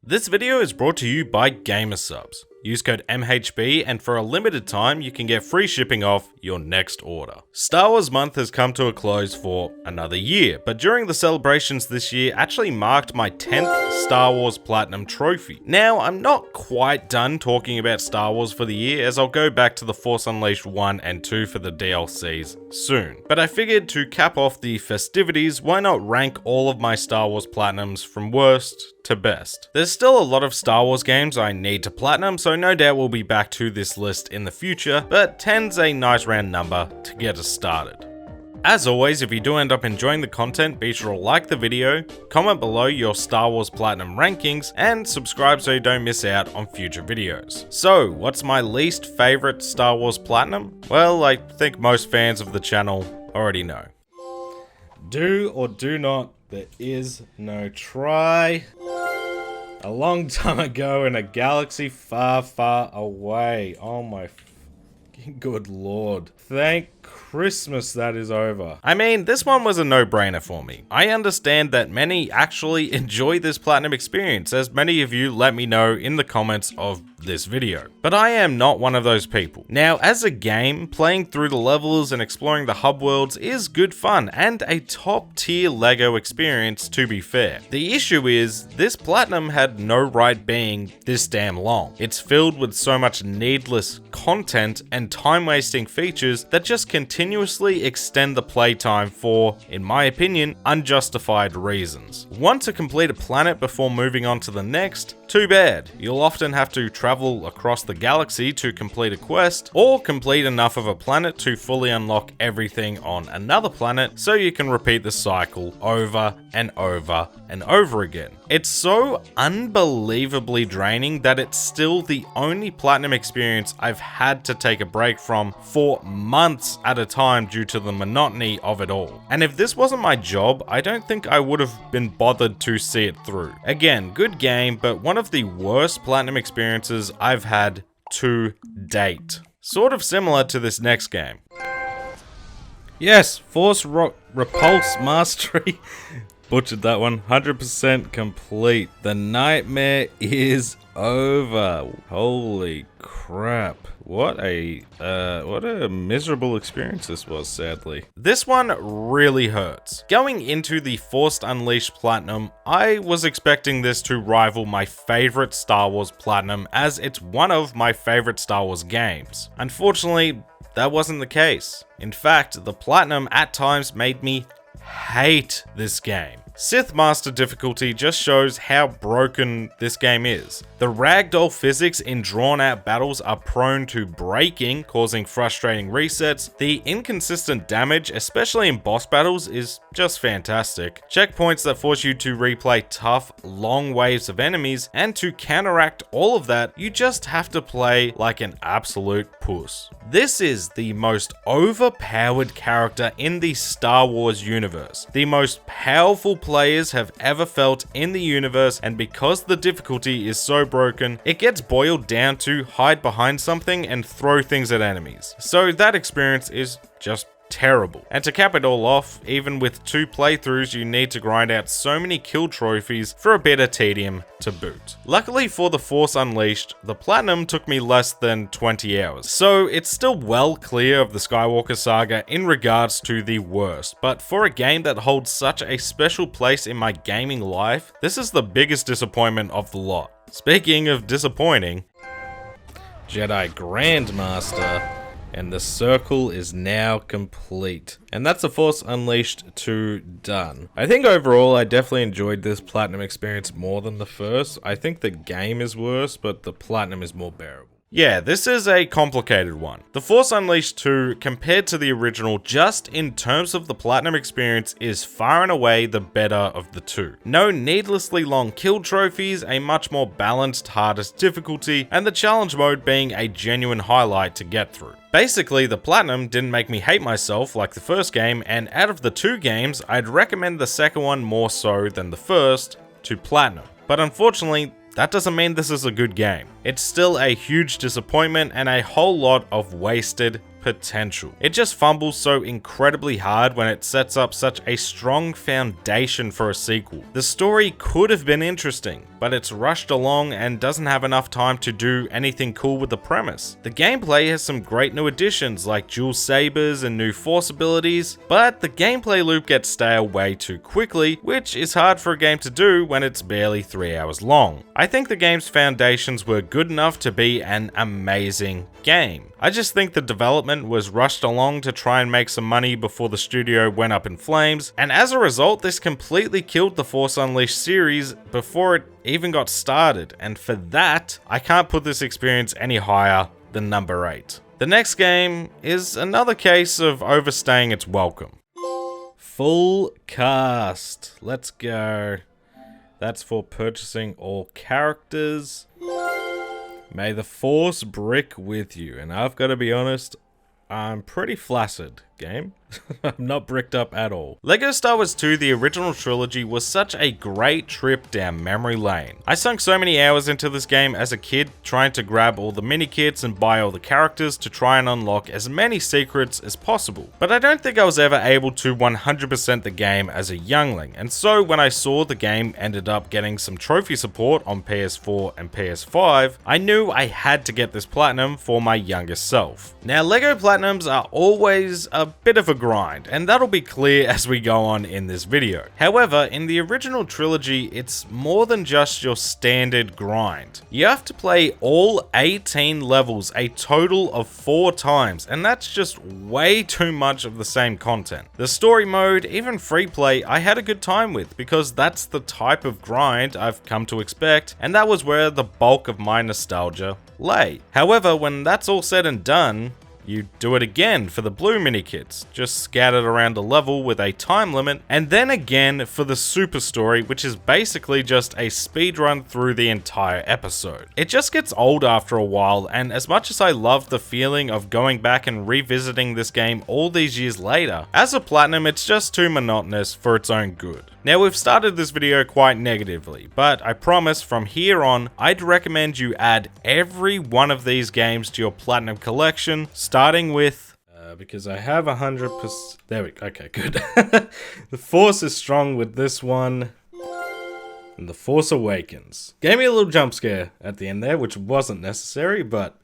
This video is brought to you by Gamersubs. Use code MHB and for a limited time you can get free shipping off your next order. Star Wars month has come to a close for another year, but during the celebrations this year actually marked my 10th Star Wars Platinum trophy. Now, I'm not quite done talking about Star Wars for the year, as I'll go back to The Force Unleashed 1 and 2 for the DLCs soon. But I figured to cap off the festivities, why not rank all of my Star Wars Platinums from worst to best. There's still a lot of Star Wars games I need to platinum, so no doubt we'll be back to this list in the future, but 10's a nice round number to get us started. As always, if you do end up enjoying the content, be sure to like the video, comment below your Star Wars Platinum rankings, and subscribe so you don't miss out on future videos. So, what's my least favorite Star Wars Platinum? Well, I think most fans of the channel already know. Do or do not, there is no try. A long time ago in a galaxy far, far away. Oh my good lord. Thank Christmas that is over. I mean, this one was a no-brainer for me. I understand that many actually enjoy this platinum experience, as many of you let me know in the comments of this video. But I am not one of those people. Now, as a game, playing through the levels and exploring the hub worlds is good fun and a top-tier LEGO experience, to be fair. The issue is, this platinum had no right being this damn long. It's filled with so much needless content and time-wasting features that just continuously extend the playtime for, in my opinion, unjustified reasons. Want to complete a planet before moving on to the next? Too bad. You'll often have to travel across the galaxy to complete a quest, or complete enough of a planet to fully unlock everything on another planet so you can repeat the cycle over and over and over again. It's so unbelievably draining that it's still the only platinum experience I've had to take a break from for months at a time due to the monotony of it all. And if this wasn't my job, I don't think I would have been bothered to see it through. Again, good game, but one of the worst platinum experiences I've had to date. Sort of similar to this next game. Yes, Force Repulse Mastery. Butchered that one. 100% complete. The nightmare is over. Holy crap. What a miserable experience this was, sadly. This one really hurts. Going into the Force Unleashed Platinum, I was expecting this to rival my favorite Star Wars Platinum, as it's one of my favorite Star Wars games. Unfortunately, that wasn't the case. In fact, the Platinum at times made me hate this game. Sith Master difficulty just shows how broken this game is. The ragdoll physics in drawn-out battles are prone to breaking, causing frustrating resets. The inconsistent damage, especially in boss battles, is just fantastic. Checkpoints that force you to replay tough, long waves of enemies, and to counteract all of that, you just have to play like an absolute puss. This is the most overpowered character in the Star Wars universe. The most powerful players have ever felt in the universe, and because the difficulty is so broken, it gets boiled down to hide behind something and throw things at enemies. So that experience is just terrible. And to cap it all off, even with 2 playthroughs, you need to grind out so many kill trophies for a bit of tedium to boot. Luckily for the Force Unleashed, the Platinum took me less than 20 hours, so it's still well clear of the Skywalker saga in regards to the worst, but for a game that holds such a special place in my gaming life, this is the biggest disappointment of the lot. Speaking of disappointing, Jedi Grandmaster. And the circle is now complete. And that's the Force Unleashed 2 done. I think overall I definitely enjoyed this platinum experience more than the first. I think the game is worse, but the platinum is more bearable. Yeah, this is a complicated one. The Force Unleashed 2, compared to the original, just in terms of the platinum experience, is far and away the better of the two. No needlessly long kill trophies, a much more balanced hardest difficulty, and the challenge mode being a genuine highlight to get through. Basically, the platinum didn't make me hate myself like the first game, and out of the 2 games, I'd recommend the second one more so than the first to platinum. But unfortunately, that doesn't mean this is a good game. It's still a huge disappointment and a whole lot of wasted potential. It just fumbles so incredibly hard when it sets up such a strong foundation for a sequel. The story could have been interesting, but it's rushed along and doesn't have enough time to do anything cool with the premise. The gameplay has some great new additions like dual sabers and new force abilities, but the gameplay loop gets stale way too quickly, which is hard for a game to do when it's barely 3 hours long. I think the game's foundations were good enough to be an amazing game. I just think the development was rushed along to try and make some money before the studio went up in flames, and as a result, this completely killed the Force Unleashed series before it even got started, and for that, I can't put this experience any higher than number 8. The next game is another case of overstaying its welcome. Full cast. Let's go. That's for purchasing all characters. May the Force brick with you. And I've got to be honest, I'm pretty flaccid, game. I'm not bricked up at all. LEGO Star Wars 2, the original trilogy, was such a great trip down memory lane. I sunk so many hours into this game as a kid, trying to grab all the mini kits and buy all the characters to try and unlock as many secrets as possible. But I don't think I was ever able to 100% the game as a youngling, and so when I saw the game ended up getting some trophy support on PS4 and PS5, I knew I had to get this platinum for my younger self. Now, LEGO Platinums are always a bit of a grind, and that'll be clear as we go on in this video. However, in the original trilogy, it's more than just your standard grind. You have to play all 18 levels a total of 4 times, and that's just way too much of the same content. The story mode, even free play, I had a good time with because that's the type of grind I've come to expect, and that was where the bulk of my nostalgia lay. However, when that's all said and done, you do it again for the blue mini kits, just scattered around a level with a time limit, and then again for the super story, which is basically just a speed run through the entire episode. It just gets old after a while, and as much as I love the feeling of going back and revisiting this game all these years later, as a platinum it's just too monotonous for its own good. Now, we've started this video quite negatively, but I promise from here on, I'd recommend you add every one of these games to your platinum collection, starting with, because I have 100%, there we go, okay, good. The Force is strong with this one, and The Force Awakens. Gave me a little jump scare at the end there, which wasn't necessary, but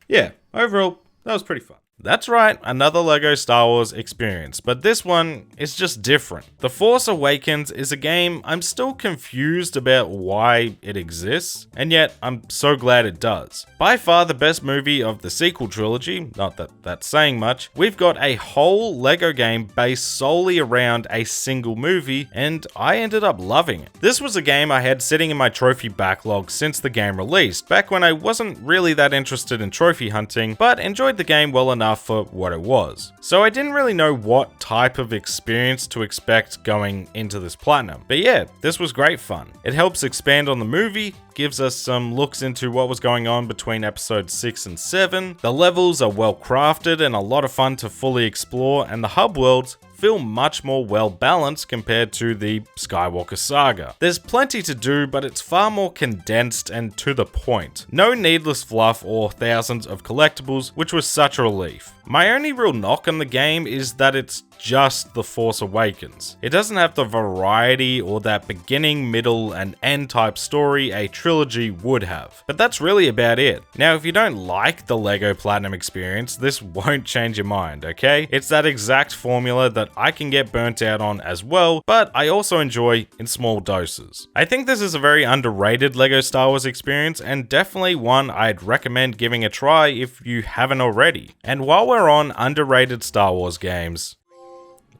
yeah, overall, that was pretty fun. That's right, another LEGO Star Wars experience, but this one is just different. The Force Awakens is a game I'm still confused about why it exists, and yet I'm so glad it does. By far the best movie of the sequel trilogy, not that that's saying much, we've got a whole LEGO game based solely around a single movie, and I ended up loving it. This was a game I had sitting in my trophy backlog since the game released, back when I wasn't really that interested in trophy hunting, but enjoyed the game well enough for what it was. So I didn't really know what type of experience to expect going into this platinum. But yeah, this was great fun. It helps expand on the movie, gives us some looks into what was going on between episodes 6 and 7. The levels are well crafted and a lot of fun to fully explore, and the hub worlds feel much more well balanced compared to the Skywalker saga. There's plenty to do, but it's far more condensed and to the point. No needless fluff or thousands of collectibles, which was such a relief. My only real knock on the game is that it's just The Force Awakens. It doesn't have the variety or that beginning, middle, and end type story a trilogy would have. But that's really about it. Now, if you don't like the LEGO Platinum experience, this won't change your mind, okay? It's that exact formula that I can get burnt out on as well, but I also enjoy in small doses. I think this is a very underrated LEGO Star Wars experience, and definitely one I'd recommend giving a try if you haven't already. And while we're on underrated Star Wars games,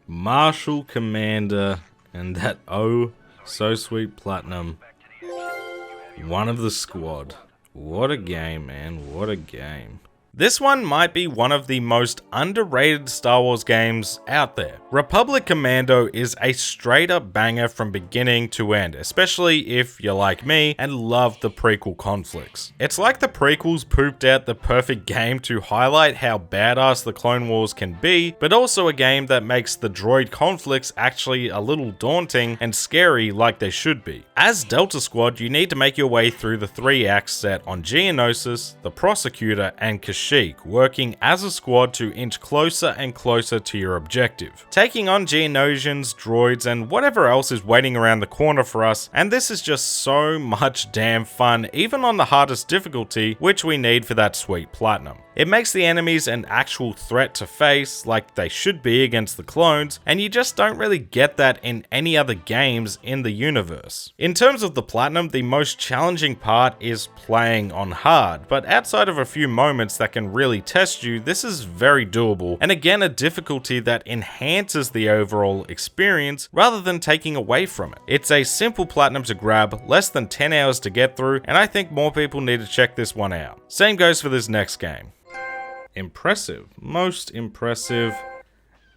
Marshal Commander and that oh so sweet platinum, one of the squad. What a game, man, what a game. This one might be one of the most underrated Star Wars games out there. Republic Commando is a straight up banger from beginning to end, especially if you're like me and love the prequel conflicts. It's like the prequels pooped out the perfect game to highlight how badass the Clone Wars can be, but also a game that makes the droid conflicts actually a little daunting and scary like they should be. As Delta Squad, you need to make your way through the 3 acts set on Geonosis, the Prosecutor, and Kashyyyk. chic, working as a squad to inch closer and closer to your objective, taking on Geonosians, droids, and whatever else is waiting around the corner for us, and this is just so much damn fun, even on the hardest difficulty, which we need for that sweet platinum. It makes the enemies an actual threat to face, like they should be against the clones, and you just don't really get that in any other games in the universe. In terms of the platinum, the most challenging part is playing on hard, but outside of a few moments that can really test you, this is very doable, and again a difficulty that enhances the overall experience rather than taking away from it. It's a simple platinum to grab, less than 10 hours to get through, and I think more people need to check this one out. Same goes for this next game. Impressive, most impressive,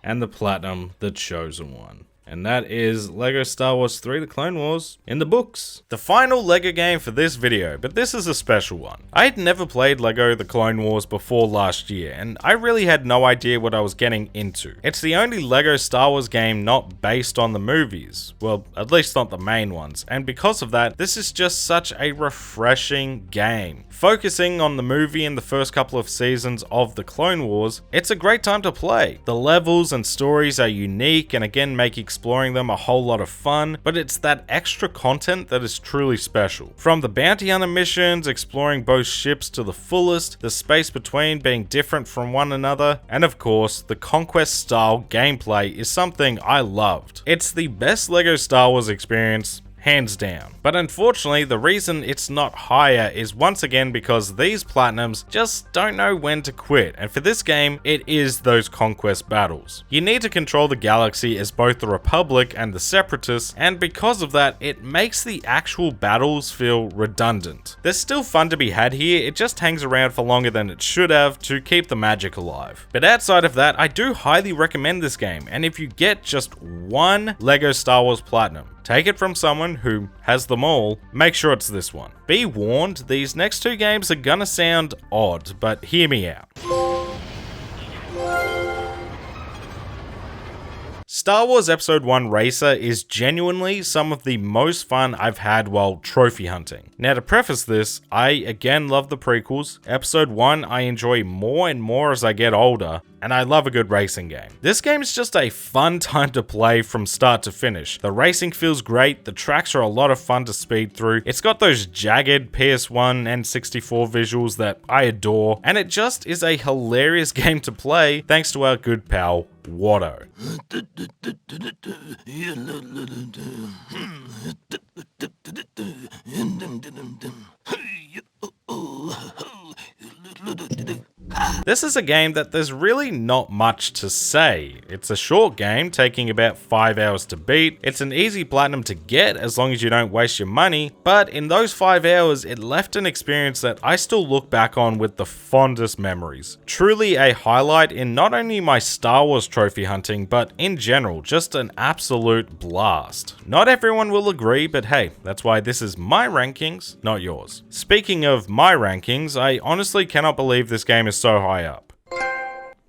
and the platinum, the chosen one. And that is LEGO Star Wars 3 The Clone Wars in the books. The final LEGO game for this video, but this is a special one. I had never played LEGO The Clone Wars before last year, and I really had no idea what I was getting into. It's the only LEGO Star Wars game not based on the movies. Well, at least not the main ones, and because of that, this is just such a refreshing game. Focusing on the movie and the first couple of seasons of The Clone Wars, it's a great time to play. The levels and stories are unique and again make exploring them a whole lot of fun, but it's that extra content that is truly special. From the bounty hunter missions, exploring both ships to the fullest, the space between being different from one another, and of course, the conquest style gameplay is something I loved. It's the best LEGO Star Wars experience, hands down. But unfortunately, the reason it's not higher is once again because these platinums just don't know when to quit, and for this game, it is those conquest battles. You need to control the galaxy as both the Republic and the Separatists, and because of that, it makes the actual battles feel redundant. There's still fun to be had here, it just hangs around for longer than it should have to keep the magic alive. But outside of that, I do highly recommend this game, and if you get just one LEGO Star Wars Platinum, take it from someone who has them all, make sure it's this one. Be warned, these next two games are gonna sound odd, but hear me out. Star Wars Episode 1 Racer is genuinely some of the most fun I've had while trophy hunting. Now to preface this, I again love the prequels. Episode 1 I enjoy more and more as I get older, and I love a good racing game. This game is just a fun time to play from start to finish. The racing feels great, the tracks are a lot of fun to speed through, it's got those jagged PS1 and 64 visuals that I adore, and it just is a hilarious game to play thanks to our good pal, Watto. This is a game that there's really not much to say. It's a short game, taking about 5 hours to beat. It's an easy platinum to get as long as you don't waste your money, but in those 5 hours, it left an experience that I still look back on with the fondest memories. Truly a highlight in not only my Star Wars trophy hunting, but in general, just an absolute blast. Not everyone will agree, but hey, that's why this is my rankings, not yours. Speaking of my rankings, I honestly cannot believe this game is so high up.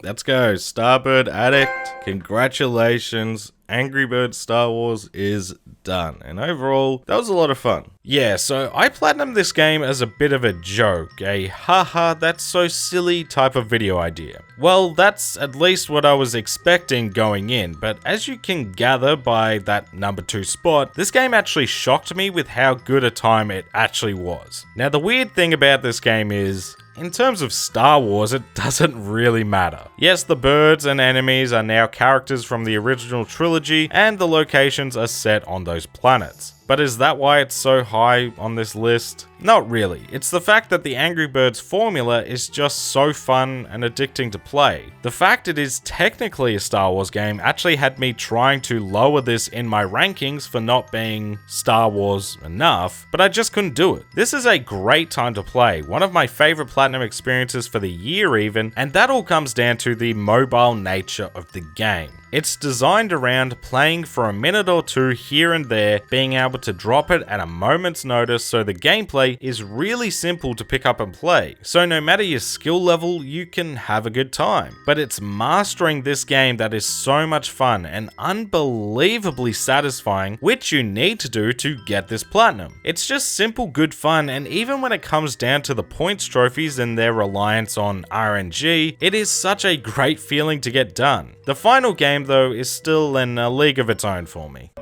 Let's go, Starbird Addict, congratulations, Angry Birds Star Wars is done, and overall, that was a lot of fun. Yeah, so I platinumed this game as a bit of a joke, a haha that's so silly type of video idea. Well, that's at least what I was expecting going in, but as you can gather by that number 2 spot, this game actually shocked me with how good a time it actually was. Now the weird thing about this game is, in terms of Star Wars, it doesn't really matter. Yes, the birds and enemies are now characters from the original trilogy, and the locations are set on those planets. But is that why it's so high on this list? Not really. It's the fact that the Angry Birds formula is just so fun and addicting to play. The fact it is technically a Star Wars game actually had me trying to lower this in my rankings for not being Star Wars enough, but I just couldn't do it. This is a great time to play, one of my favorite platinum experiences for the year even, and that all comes down to the mobile nature of the game. It's designed around playing for a minute or two here and there, being able able to drop it at a moment's notice, so the gameplay is really simple to pick up and play. So no matter your skill level, you can have a good time. But it's mastering this game that is so much fun and unbelievably satisfying, which you need to do to get this platinum. It's just simple good fun, and even when it comes down to the points trophies and their reliance on RNG, it is such a great feeling to get done. The final game though is still in a league of its own for me.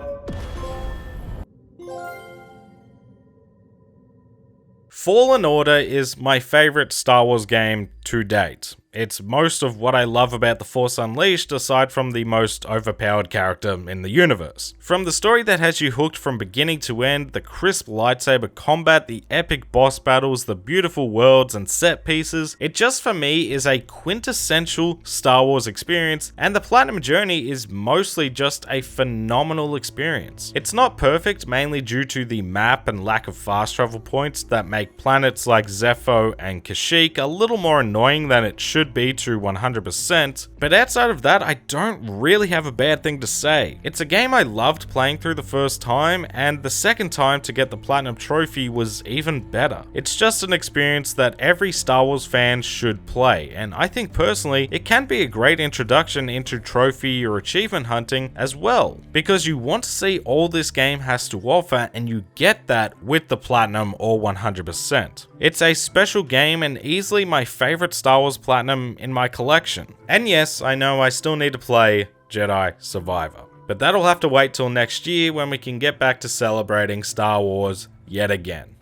Fallen Order is my favorite Star Wars game to date. It's most of what I love about The Force Unleashed, aside from the most overpowered character in the universe. From the story that has you hooked from beginning to end, the crisp lightsaber combat, the epic boss battles, the beautiful worlds and set pieces, it just for me is a quintessential Star Wars experience, and the Platinum Journey is mostly just a phenomenal experience. It's not perfect, mainly due to the map and lack of fast travel points that make planets like Zepho and Kashyyyk a little more annoying than it should be to 100%, but outside of that, I don't really have a bad thing to say. It's a game I loved playing through the first time, and the second time to get the Platinum Trophy was even better. It's just an experience that every Star Wars fan should play, and I think personally, it can be a great introduction into trophy or achievement hunting as well, because you want to see all this game has to offer, and you get that with the Platinum or 100%. It's a special game and easily my favorite Star Wars Platinum in my collection. And yes, I know I still need to play Jedi Survivor, but that'll have to wait till next year when we can get back to celebrating Star Wars yet again.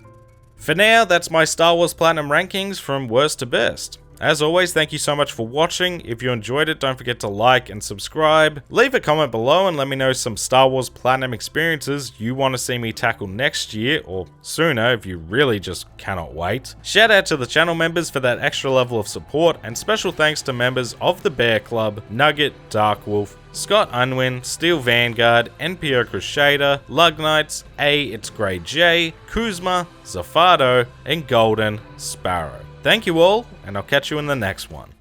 For now, that's my Star Wars Platinum rankings from worst to best. As always, thank you so much for watching. If you enjoyed it, don't forget to like and subscribe. Leave a comment below and let me know some Star Wars Platinum experiences you want to see me tackle next year, or sooner if you really just cannot wait. Shout out to the channel members for that extra level of support, and special thanks to members of the Bear Club, Nugget, Darkwolf, Scott Unwin, Steel Vanguard, NPO Crusader, Lug Knights, It's Grey J, Kuzma, Zafado, and Golden Sparrow. Thank you all, and I'll catch you in the next one.